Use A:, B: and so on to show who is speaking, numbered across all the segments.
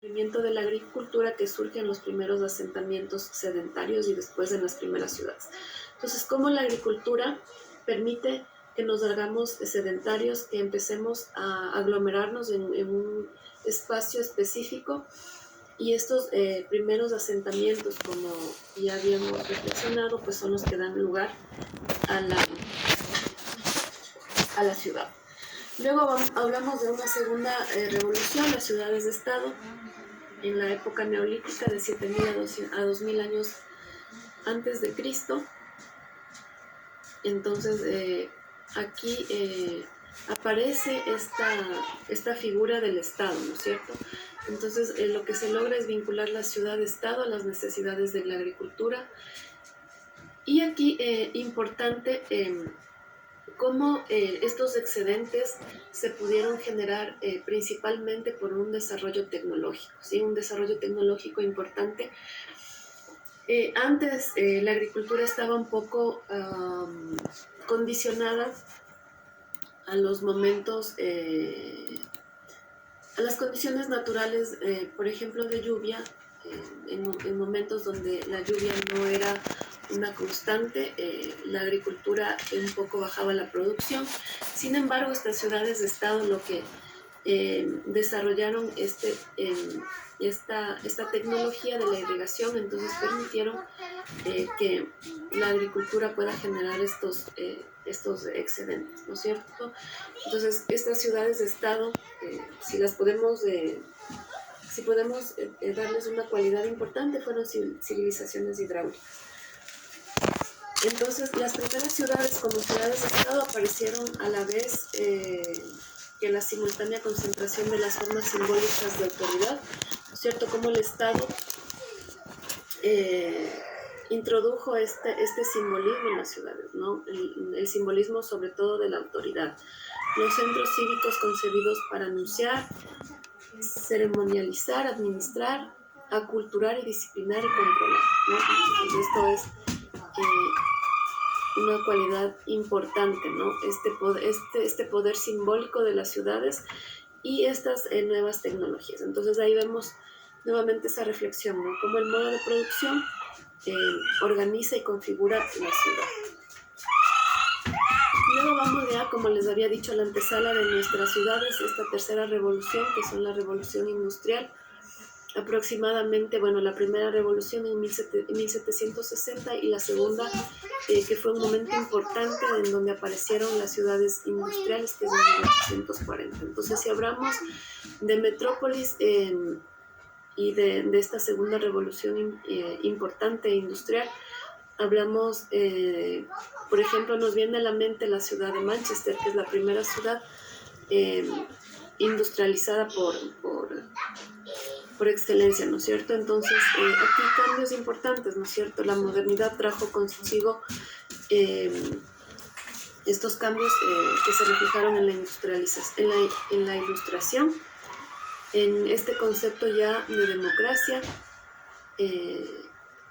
A: descubrimiento de la agricultura que surge en los primeros asentamientos sedentarios y después en las primeras ciudades. Entonces, cómo la agricultura permite que nos hagamos sedentarios, que empecemos a aglomerarnos en un espacio específico, y estos primeros asentamientos, como ya habíamos reflexionado, pues son los que dan lugar a la ciudad. Luego hablamos de una segunda revolución, las ciudades de Estado, en la época neolítica de 7000 a 2000 años antes de Cristo. Entonces, aquí aparece esta figura del Estado, ¿no es cierto? Entonces, lo que se logra es vincular la ciudad-estado a las necesidades de la agricultura. Y aquí, importante, cómo estos excedentes se pudieron generar principalmente por un desarrollo tecnológico, ¿sí? Un desarrollo tecnológico importante. Antes la agricultura estaba un poco condicionada a los momentos, a las condiciones naturales, por ejemplo, de lluvia, en momentos donde la lluvia no era una constante, la agricultura un poco bajaba la producción. Sin embargo, estas ciudades de estado lo que desarrollaron esta tecnología de la irrigación, entonces permitieron que la agricultura pueda generar estos excedentes, ¿no es cierto? Entonces, estas ciudades de estado, si podemos darles una cualidad importante, fueron civilizaciones hidráulicas. Entonces, las primeras ciudades como ciudades de estado aparecieron a la vez que la simultánea concentración de las formas simbólicas de autoridad, ¿no es cierto? Como el Estado introdujo este simbolismo en las ciudades, ¿no? El simbolismo sobre todo de la autoridad. Los centros cívicos concebidos para anunciar, ceremonializar, administrar, aculturar y disciplinar y controlar, ¿no? Entonces, esto es una cualidad importante, ¿no? Este poder simbólico de las ciudades y estas nuevas tecnologías. Entonces ahí vemos nuevamente esa reflexión, ¿no? Cómo el modo de producción organiza y configura la ciudad. Luego vamos ya, como les había dicho, a la antesala de nuestras ciudades, esta tercera revolución, que son la revolución industrial. Aproximadamente, bueno, la primera revolución en 1760 y la segunda, que fue un momento importante en donde aparecieron las ciudades industriales, que es en 1840. Entonces, si hablamos de metrópolis y de esta segunda revolución importante industrial, hablamos, por ejemplo, nos viene a la mente la ciudad de Manchester, que es la primera ciudad industrializada por excelencia, ¿no es cierto? Entonces, aquí cambios importantes, ¿no es cierto? La modernidad trajo consigo estos cambios que se reflejaron en la industrialización, en la ilustración, en este concepto ya de democracia,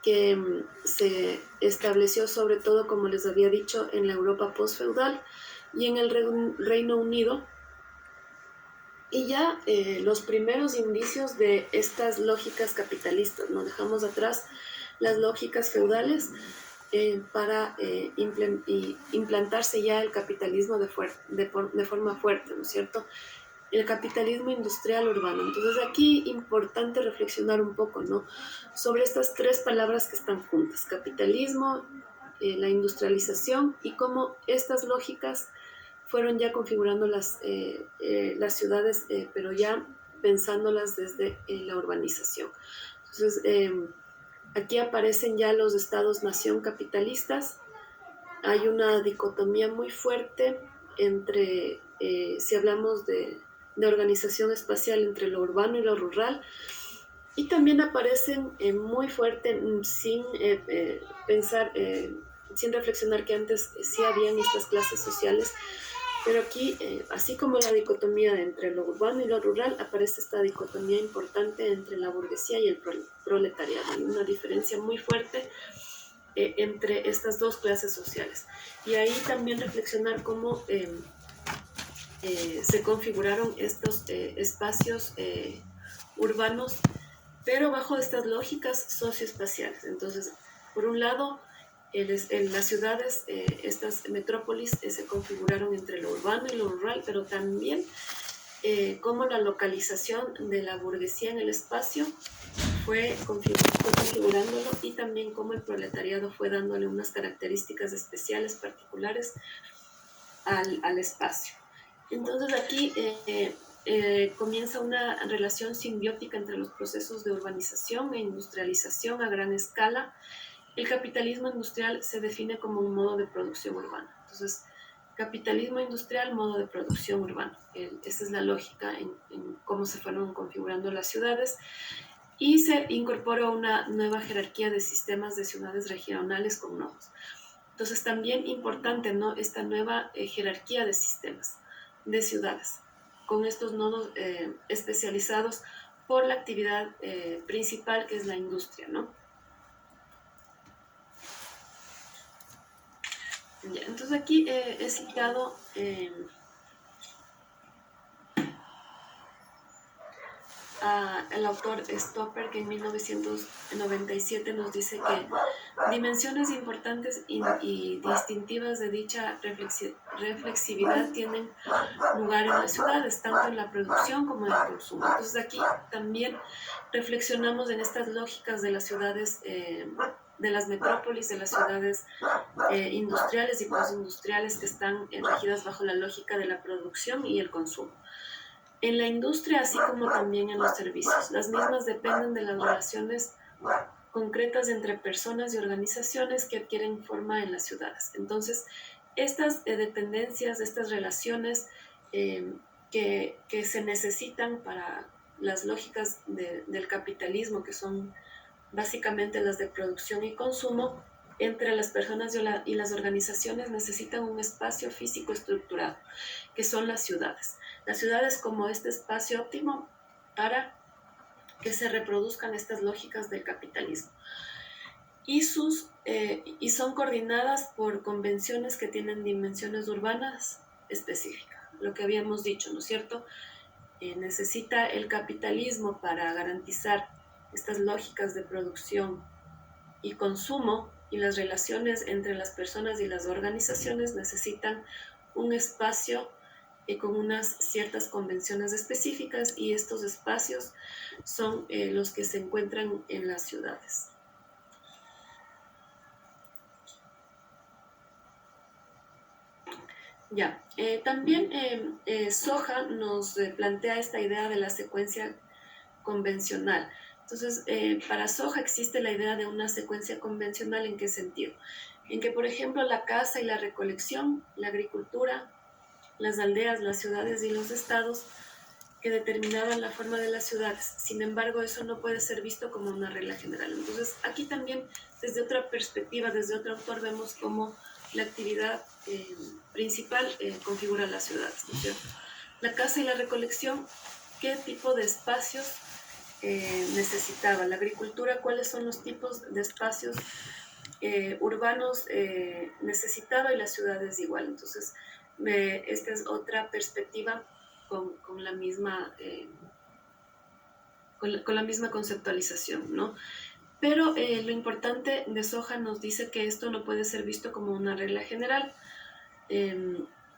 A: que se estableció sobre todo, como les había dicho, en la Europa postfeudal y en el Reino Unido. Y ya los primeros indicios de estas lógicas capitalistas, ¿no? Dejamos atrás las lógicas feudales para implantarse ya el capitalismo de forma fuerte, ¿no es cierto? El capitalismo industrial urbano. Entonces aquí importante reflexionar un poco, ¿no? Sobre estas tres palabras que están juntas: capitalismo, la industrialización, y cómo estas lógicas fueron ya configurando las ciudades, pero ya pensándolas desde la urbanización. Entonces, aquí aparecen ya los estados-nación capitalistas. Hay una dicotomía muy fuerte entre, si hablamos de organización espacial, entre lo urbano y lo rural, y también aparecen muy fuerte, sin pensar, sin reflexionar que antes sí habían estas clases sociales. Pero aquí, así como la dicotomía entre lo urbano y lo rural, aparece esta dicotomía importante entre la burguesía y el proletariado. Hay una diferencia muy fuerte entre estas dos clases sociales. Y ahí también reflexionar cómo se configuraron estos espacios urbanos, pero bajo estas lógicas socioespaciales. Entonces, por un lado, las ciudades, estas metrópolis, se configuraron entre lo urbano y lo rural, pero también cómo la localización de la burguesía en el espacio fue configurándolo, y también cómo el proletariado fue dándole unas características especiales, particulares al espacio. Entonces aquí comienza una relación simbiótica entre los procesos de urbanización e industrialización a gran escala. El capitalismo industrial se define como un modo de producción urbana. Entonces, capitalismo industrial, modo de producción urbana. Esa es la lógica en cómo se fueron configurando las ciudades, y se incorporó una nueva jerarquía de sistemas de ciudades regionales con nodos. Entonces, también importante, ¿no?, esta nueva jerarquía de sistemas de ciudades, con estos nodos especializados por la actividad principal, que es la industria, ¿no? Ya, entonces aquí he citado al autor Stopper, que en 1997 nos dice que dimensiones importantes y distintivas de dicha reflexividad tienen lugar en las ciudades, tanto en la producción como en el consumo. Entonces aquí también reflexionamos en estas lógicas de las ciudades, de las metrópolis, de las ciudades industriales y postindustriales, que están regidas bajo la lógica de la producción y el consumo. En la industria, así como también en los servicios, las mismas dependen de las relaciones concretas entre personas y organizaciones que adquieren forma en las ciudades. Entonces, estas dependencias, estas relaciones que se necesitan para las lógicas del capitalismo, que son básicamente las de producción y consumo, entre las personas y las organizaciones, necesitan un espacio físico estructurado, que son las ciudades. Las ciudades como este espacio óptimo para que se reproduzcan estas lógicas del capitalismo. Y son coordinadas por convenciones que tienen dimensiones urbanas específicas. Lo que habíamos dicho, ¿no es cierto? Necesita el capitalismo, para garantizar estas lógicas de producción y consumo, y las relaciones entre las personas y las organizaciones necesitan un espacio con unas ciertas convenciones específicas, y estos espacios son los que se encuentran en las ciudades. Ya, también Soja nos plantea esta idea de la secuencia convencional. Entonces, para Soja existe la idea de una secuencia convencional. ¿En qué sentido? En que, por ejemplo, la caza y la recolección, la agricultura, las aldeas, las ciudades y los estados, que determinaban la forma de las ciudades. Sin embargo, eso no puede ser visto como una regla general. Entonces, aquí también, desde otra perspectiva, desde otro autor, vemos cómo la actividad principal configura las ciudades, ¿no es cierto? La caza y la recolección, ¿qué tipo de espacios necesitaba? La agricultura, ¿cuáles son los tipos de espacios urbanos necesitaba? Y las ciudades igual. Entonces, esta es otra perspectiva con la misma conceptualización, ¿no? Pero lo importante de Soja nos dice que esto no puede ser visto como una regla general,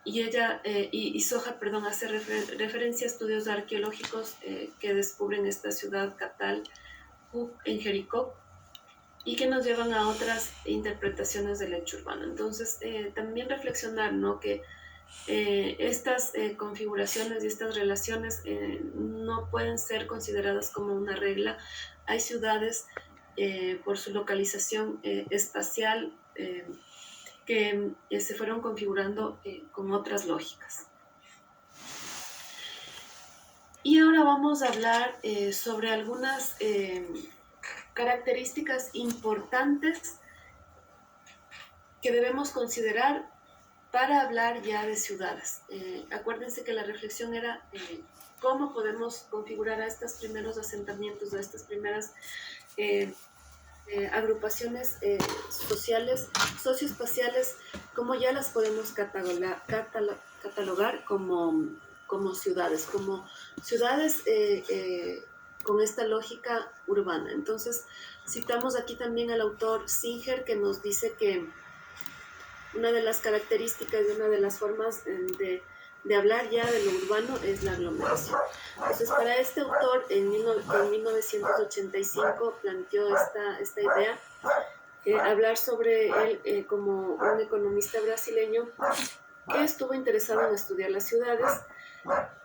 A: y Soja, perdón, hace referencia a estudios arqueológicos que descubren esta ciudad Catal en Jericó, y que nos llevan a otras interpretaciones del hecho urbano. Entonces, también reflexionar, ¿no?, que estas configuraciones y estas relaciones no pueden ser consideradas como una regla. Hay ciudades, por su localización espacial, que se fueron configurando con otras lógicas. Y ahora vamos a hablar sobre algunas características importantes que debemos considerar para hablar ya de ciudades. Acuérdense que la reflexión era cómo podemos configurar a estos primeros asentamientos, a estas primeras agrupaciones sociales, socioespaciales, cómo ya las podemos catalogar como ciudades con esta lógica urbana. Entonces, citamos aquí también al autor Singer, que nos dice que una de las características y una de las formas de hablar ya de lo urbano es la aglomeración. Entonces, para este autor, en 1985 planteó esta idea, hablar sobre él como un economista brasileño que estuvo interesado en estudiar las ciudades.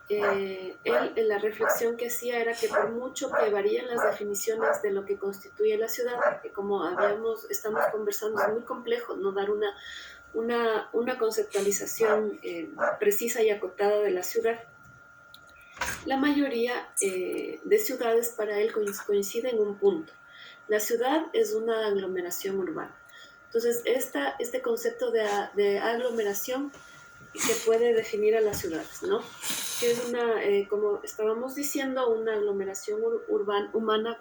A: Él, en la reflexión que hacía era que por mucho que varían las definiciones de lo que constituye la ciudad, que como estamos conversando, es muy complejo no dar una conceptualización precisa y acotada de la ciudad. La mayoría de ciudades para él coincide en un punto. La ciudad es una aglomeración urbana. Entonces, este concepto de aglomeración se puede definir a las ciudades, ¿no? Que es como estábamos diciendo, una aglomeración humana,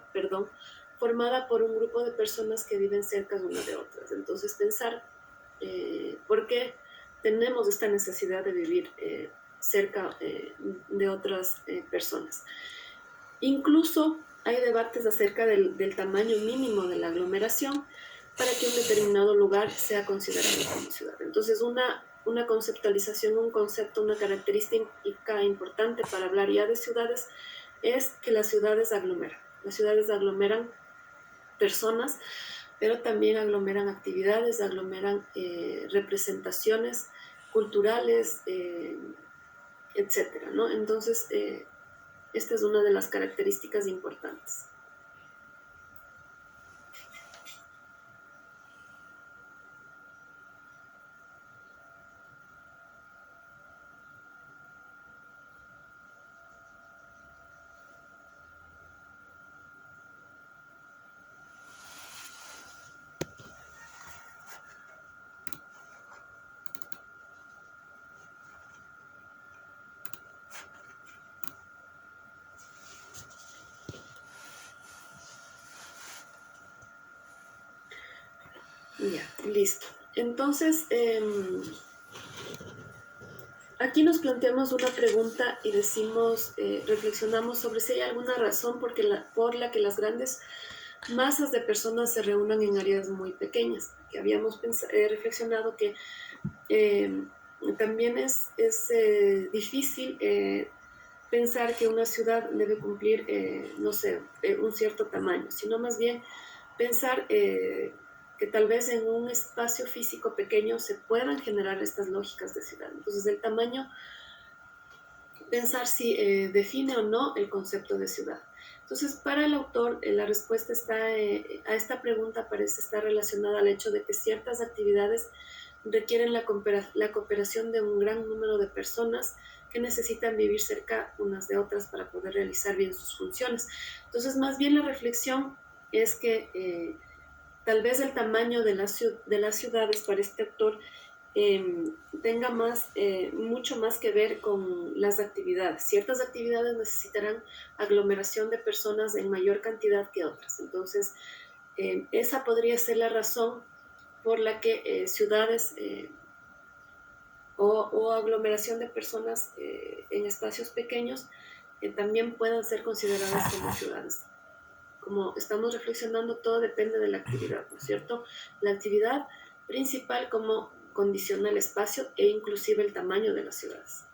A: formada por un grupo de personas que viven cerca de unas de otras. Entonces, pensar por qué tenemos esta necesidad de vivir cerca de otras personas. Incluso hay debates acerca del tamaño mínimo de la aglomeración para que un determinado lugar sea considerado como ciudad. Entonces, una conceptualización, un concepto, una característica importante para hablar ya de ciudades es que las ciudades aglomeran. Las ciudades aglomeran personas, pero también aglomeran actividades, aglomeran representaciones culturales, etcétera, ¿no? Entonces, esta es una de las características importantes. Ya, listo. Entonces, aquí nos planteamos una pregunta y decimos, reflexionamos sobre si hay alguna razón por la que las grandes masas de personas se reúnan en áreas muy pequeñas. Que habíamos reflexionado que también es difícil pensar que una ciudad debe cumplir, no sé, un cierto tamaño, sino más bien pensar que tal vez en un espacio físico pequeño se puedan generar estas lógicas de ciudad. Entonces, el tamaño, pensar si define o no el concepto de ciudad. Entonces, para el autor, la respuesta a esta pregunta parece estar relacionada al hecho de que ciertas actividades requieren la cooperación de un gran número de personas que necesitan vivir cerca unas de otras para poder realizar bien sus funciones. Entonces, más bien la reflexión es que tal vez el tamaño de las ciudades para este autor tenga mucho más que ver con las actividades. Ciertas actividades necesitarán aglomeración de personas en mayor cantidad que otras. Entonces, esa podría ser la razón por la que ciudades o aglomeración de personas en espacios pequeños también puedan ser consideradas como ciudades. Como estamos reflexionando, todo depende de la actividad, ¿no es cierto? La actividad principal como condiciona el espacio e inclusive el tamaño de las ciudades.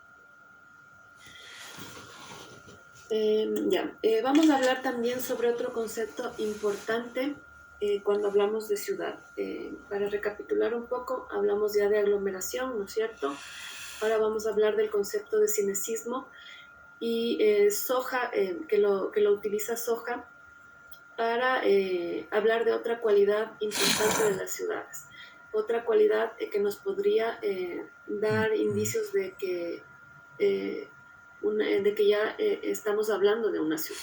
A: Vamos a hablar también sobre otro concepto importante cuando hablamos de ciudad. Para recapitular un poco, hablamos ya de aglomeración, ¿no es cierto? Ahora vamos a hablar del concepto de cinecismo y Soja, que lo utiliza Soja para hablar de otra cualidad importante de las ciudades. Otra cualidad que nos podría dar indicios de que ya estamos hablando de una ciudad.